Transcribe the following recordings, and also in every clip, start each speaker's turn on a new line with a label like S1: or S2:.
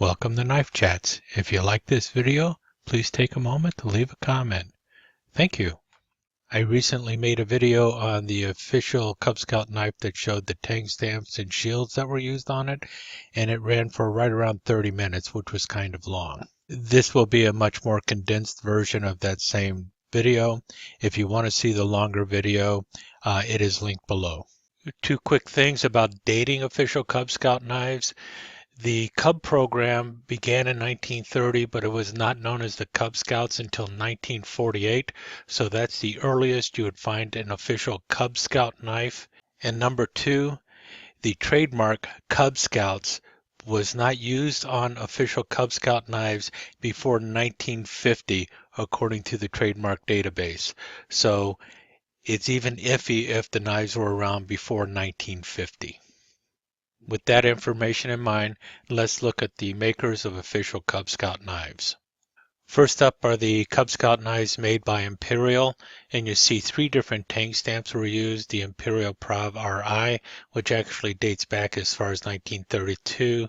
S1: Welcome to Knife Chats. If you like this video, please take a moment to leave a comment. Thank you. I recently made a video on the official Cub Scout knife that showed the tang stamps and shields that were used on it, and it ran for right around 30 minutes, which was kind of long. This will be a much more condensed version of that same video. If you want to see the longer video, it is linked below. Two quick things about dating official Cub Scout knives. The Cub program began in 1930, but it was not known as the Cub Scouts until 1948. So that's the earliest you would find an official Cub Scout knife. And number two, the trademark Cub Scouts was not used on official Cub Scout knives before 1950, according to the trademark database. So it's even iffy if the knives were around before 1950. With that information in mind, let's look at the makers of official Cub Scout knives. First up are the Cub Scout knives made by Imperial, and you see three different tang stamps were used. The Imperial Prov RI, which actually dates back as far as 1932.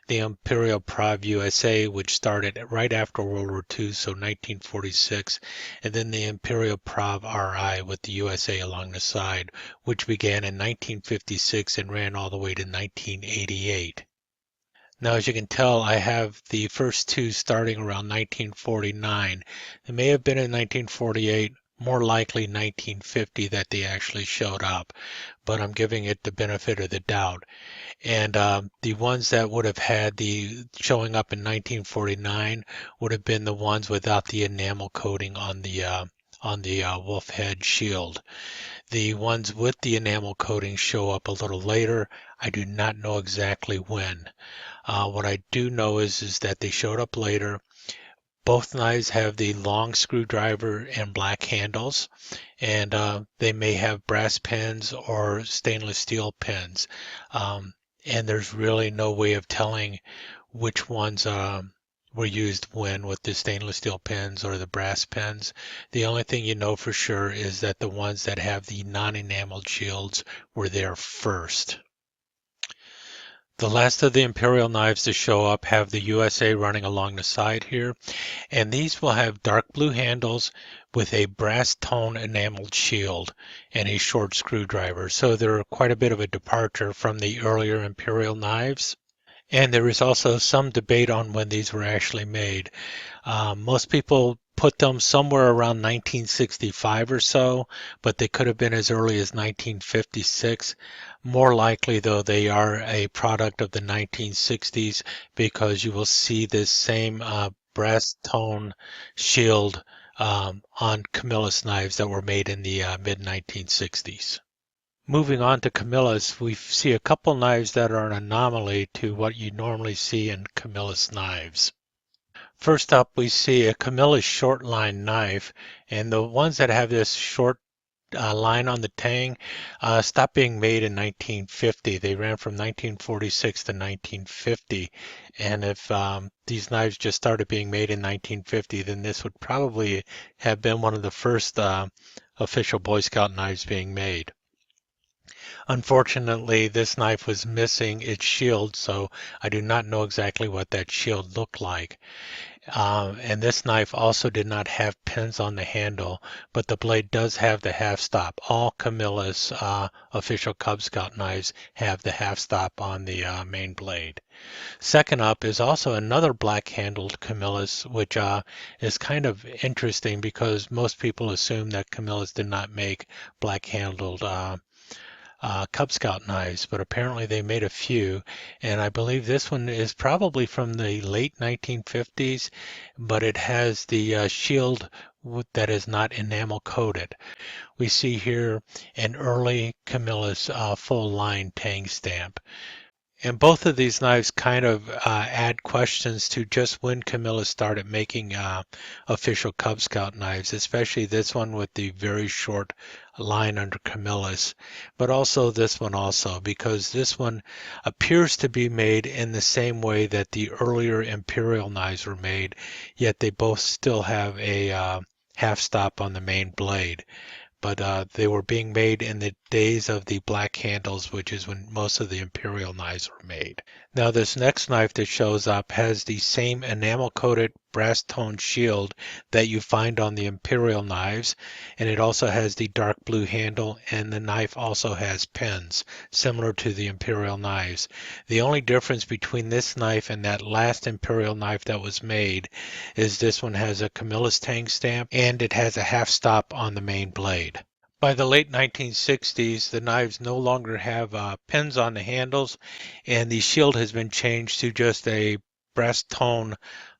S1: The Imperial Prov USA, which started right after World War II, so 1946. And then the Imperial Prov RI with the USA along the side, which began in 1956 and ran all the way to 1988. Now, as you can tell, I have the first two starting around 1949. It may have been in 1948, more likely 1950 that they actually showed up, but I'm giving it the benefit of the doubt. And the ones that would have had the showing up in 1949 would have been the ones without the enamel coating on the wolf head shield. The ones with the enamel coating show up a little later. I do not know exactly when. What I do know is that they showed up later. Both knives have the long screwdriver and black handles, and they may have brass pins or stainless steel pins. And there's really no way of telling which ones were used when with the stainless steel pins or the brass pins. The only thing you know for sure is that the ones that have the non-enameled shields were there first. The last of the Imperial knives to show up have the USA running along the side here, and these will have dark blue handles with a brass tone enameled shield and a short screwdriver. So they're quite a bit of a departure from the earlier Imperial knives. And there is also some debate on when these were actually made. Most people put them somewhere around 1965 or so, but they could have been as early as 1956. More likely, though, they are a product of the 1960s because you will see this same brass tone shield on Camillus knives that were made in the mid-1960s. Moving on to Camillus, we see a couple knives that are an anomaly to what you normally see in Camillus knives. First up, we see a Camillus short line knife, and the ones that have this short line on the tang stopped being made in 1950. They ran from 1946 to 1950, and if these knives just started being made in 1950, then this would probably have been one of the first official Boy Scout knives being made. Unfortunately, this knife was missing its shield, so I do not know exactly what that shield looked like. And this knife also did not have pins on the handle, but the blade does have the half stop. All Camillus official Cub Scout knives have the half stop on the main blade. Second up is also another black-handled Camillus, which is kind of interesting because most people assume that Camillus did not make black-handled Cub Scout knives, but apparently they made a few, and I believe this one is probably from the late 1950s, but it has the shield that is not enamel coated. We see here an early Camillus full line tang stamp. And both of these knives kind of add questions to just when Camillus started making official Cub Scout knives, especially this one with the very short line under Camillus, but also this one also, because this one appears to be made in the same way that the earlier Imperial knives were made, yet they both still have a half stop on the main blade. But they were being made in the days of the black handles, which is when most of the Imperial knives were made. Now this next knife that shows up has the same enamel-coated brass-toned shield that you find on the Imperial knives, and it also has the dark blue handle, and the knife also has pins, similar to the Imperial knives. The only difference between this knife and that last Imperial knife that was made is this one has a Camillus tang stamp, and it has a half stop on the main blade. By the late 1960s, the knives no longer have pins on the handles, and the shield has been changed to just a brass tone,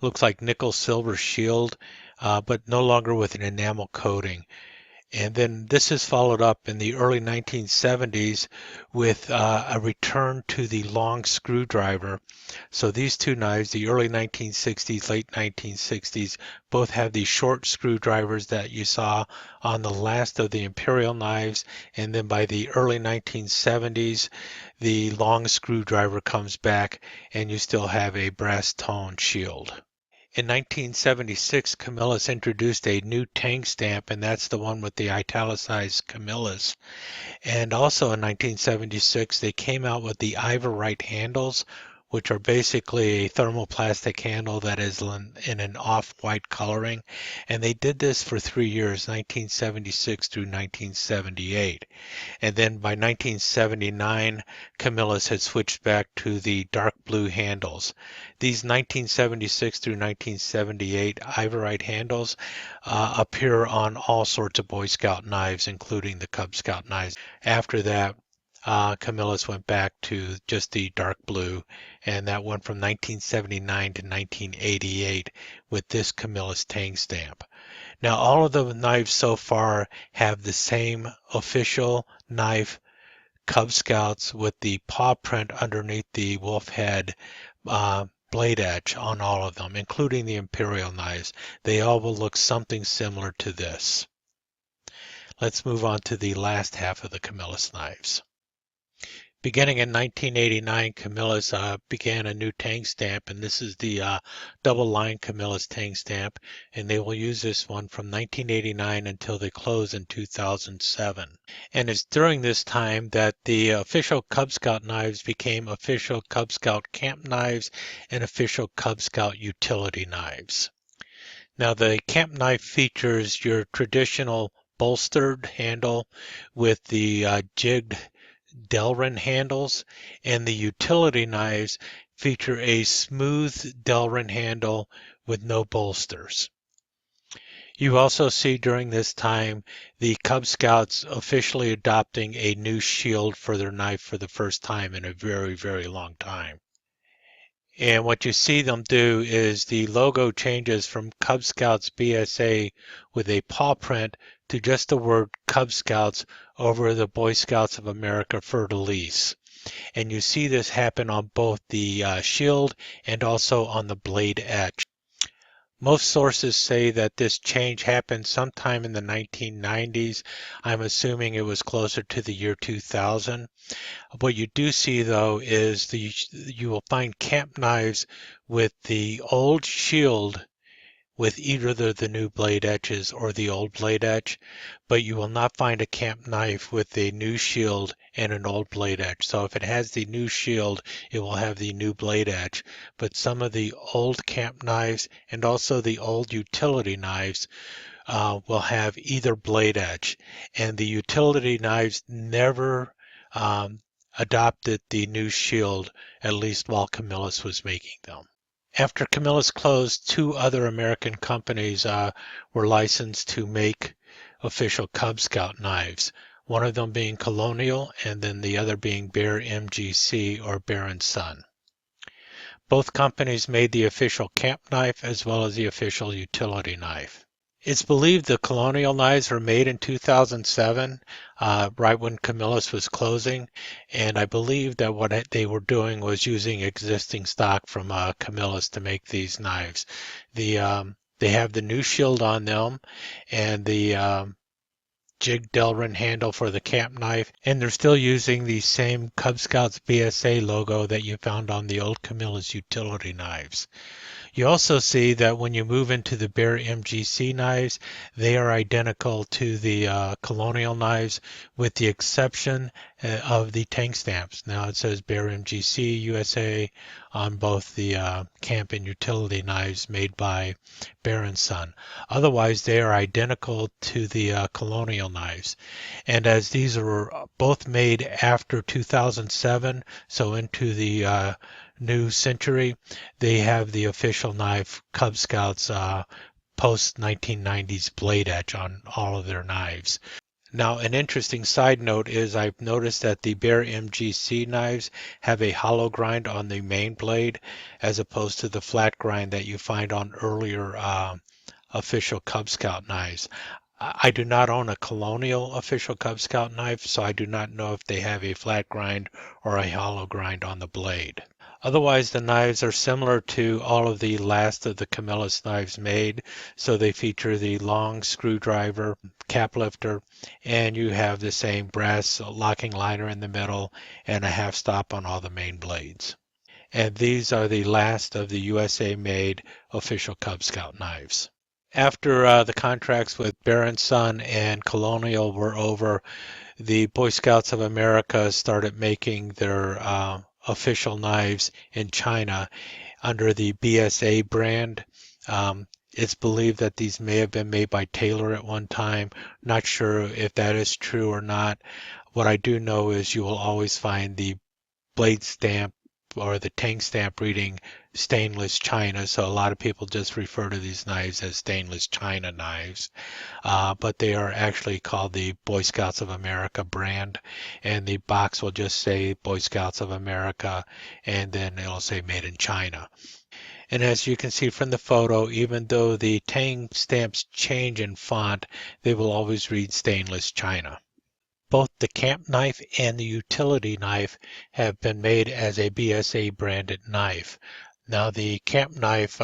S1: looks like nickel silver shield, but no longer with an enamel coating. And then this is followed up in the early 1970s with a return to the long screwdriver. So these two knives, the early 1960s, late 1960s, both have the short screwdrivers that you saw on the last of the Imperial knives. And then by the early 1970s, the long screwdriver comes back and you still have a brass tone shield. In 1976, Camillus introduced a new tang stamp, and that's the one with the italicized Camillus. And also in 1976, they came out with the Ivorite handles, which are basically a thermoplastic handle that is in an off-white coloring. And they did this for 3 years, 1976 through 1978. And then by 1979, Camillus had switched back to the dark blue handles. These 1976 through 1978 Ivorite handles appear on all sorts of Boy Scout knives, including the Cub Scout knives. After that, Camillus went back to just the dark blue, and that went from 1979 to 1988 with this Camillus tang stamp. Now, all of the knives so far have the same official knife, Cub Scouts, with the paw print underneath the wolf head blade edge on all of them, including the Imperial knives. They all will look something similar to this. Let's move on to the last half of the Camillus knives. Beginning in 1989, Camillus began a new tang stamp, and this is the double-line Camillus tang stamp, and they will use this one from 1989 until they close in 2007. And it's during this time that the official Cub Scout knives became official Cub Scout camp knives and official Cub Scout utility knives. Now, the camp knife features your traditional bolstered handle with the jigged Delrin handles, and the utility knives feature a smooth Delrin handle with no bolsters. You also see during this time the Cub Scouts officially adopting a new shield for their knife for the first time in a very, very long time. And what you see them do is the logo changes from Cub Scouts BSA with a paw print to just the word Cub Scouts over the Boy Scouts of America Fleur-de-Lis. And you see this happen on both the shield and also on the blade edge. Most sources say that this change happened sometime in the 1990s. I'm assuming it was closer to the year 2000. What you do see, though, is you will find camp knives with the old shield with either the new blade edges or the old blade edge, but you will not find a camp knife with a new shield and an old blade edge. So if it has the new shield, it will have the new blade edge, but some of the old camp knives and also the old utility knives will have either blade edge. And the utility knives never adopted the new shield, at least while Camillus was making them. After Camillus closed, 2 other American companies were licensed to make official Cub Scout knives, one of them being Colonial and then the other being Bear MGC or Bear & Son. Both companies made the official camp knife as well as the official utility knife. It's believed the Colonial knives were made in 2007, right when Camillus was closing, and I believe that what they were doing was using existing stock from Camillus to make these knives. They have the new shield on them, and the jig Delrin handle for the camp knife, and they're still using the same Cub Scouts BSA logo that you found on the old Camillus utility knives. You also see that when you move into the Bear MGC knives, they are identical to the Colonial knives with the exception of the tank stamps. Now it says Bear MGC USA on both the camp and utility knives made by Bear & Son. Otherwise, they are identical to the Colonial knives. And as these are both made after 2007, so into the new century, they have the official knife Cub Scouts post 1990s blade edge on all of their knives. Now, an interesting side note is I've noticed that the Bear MGC knives have a hollow grind on the main blade as opposed to the flat grind that you find on earlier official Cub Scout knives. I do not own a Colonial official Cub Scout knife, so I do not know if they have a flat grind or a hollow grind on the blade. Otherwise, the knives are similar to all of the last of the Camillus knives made. So they feature the long screwdriver cap lifter, and you have the same brass locking liner in the middle and a half stop on all the main blades. And these are the last of the USA-made official Cub Scout knives. After the contracts with Bear & Son and Colonial were over, the Boy Scouts of America started making their official knives in China under the BSA brand. It's believed that these may have been made by Taylor at one time. Not sure if that is true or not. What I do know is you will always find the blade stamp or the tank stamp reading stainless China, so a lot of people just refer to these knives as stainless China knives, but they are actually called the Boy Scouts of America brand, and the box will just say Boy Scouts of America, and then it'll say made in China. And as you can see from the photo, even though the tank stamps change in font, they will always read stainless China. Both the camp knife and the utility knife have been made as a BSA branded knife. Now the camp knife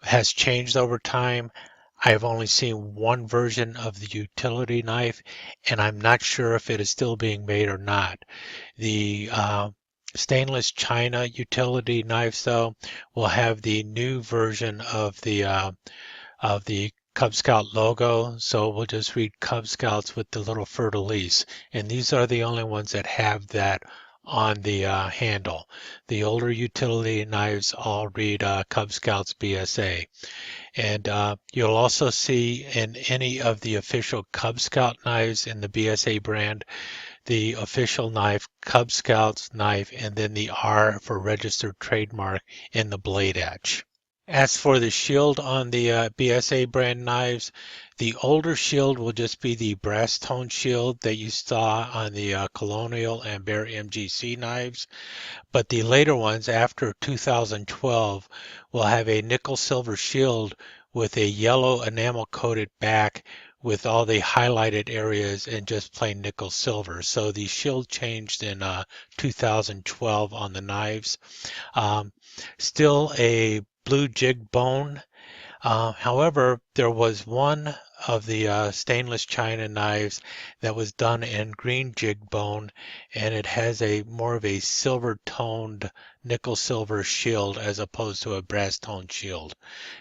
S1: has changed over time. I have only seen one version of the utility knife, and I'm not sure if it is still being made or not. The stainless China utility knives, though, will have the new version of the Cub Scout logo, so we'll just read Cub Scouts with the little fleur-de-lis, and these are the only ones that have that on the handle. The older utility knives all read Cub Scouts BSA. And you'll also see in any of the official Cub Scout knives in the BSA brand, the official knife, Cub Scouts knife, and then the R for registered trademark in the blade edge. As for the shield on the BSA brand knives, the older shield will just be the brass tone shield that you saw on the Colonial and Bear MGC knives, but the later ones after 2012 will have a nickel silver shield with a yellow enamel coated back with all the highlighted areas in just plain nickel silver. So the shield changed in 2012 on the knives. Still a blue jig bone. However, there was one of the stainless China knives that was done in green jig bone, and it has a more of a silver toned nickel silver shield as opposed to a brass toned shield.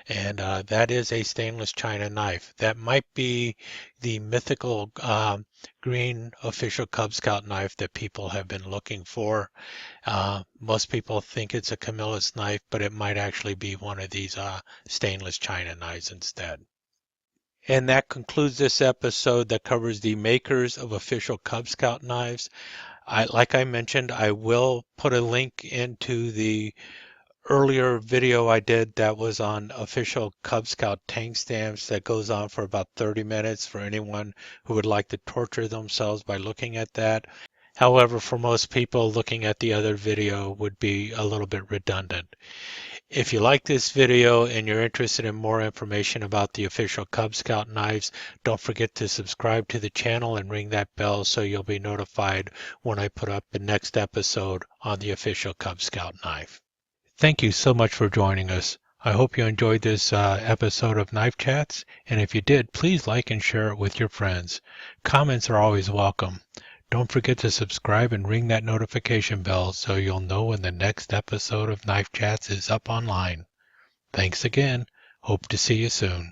S1: And that is a stainless China knife. That might be the mythical green official Cub Scout knife that people have been looking for. Most people think it's a Camillus knife, but it might actually be one of these stainless China knives instead. And that concludes this episode that covers the makers of official Cub Scout knives. Like I mentioned, I will put a link into the earlier video I did that was on official Cub Scout tank stamps that goes on for about 30 minutes for anyone who would like to torture themselves by looking at that. However, for most people, looking at the other video would be a little bit redundant. If you like this video and you're interested in more information about the official Cub Scout knives, don't forget to subscribe to the channel and ring that bell so you'll be notified when I put up the next episode on the official Cub Scout knife. Thank you so much for joining us. I hope you enjoyed this episode of Knife Chats, and if you did, please like and share it with your friends. Comments are always welcome. Don't forget to subscribe and ring that notification bell so you'll know when the next episode of Knife Chats is up online. Thanks again. Hope to see you soon.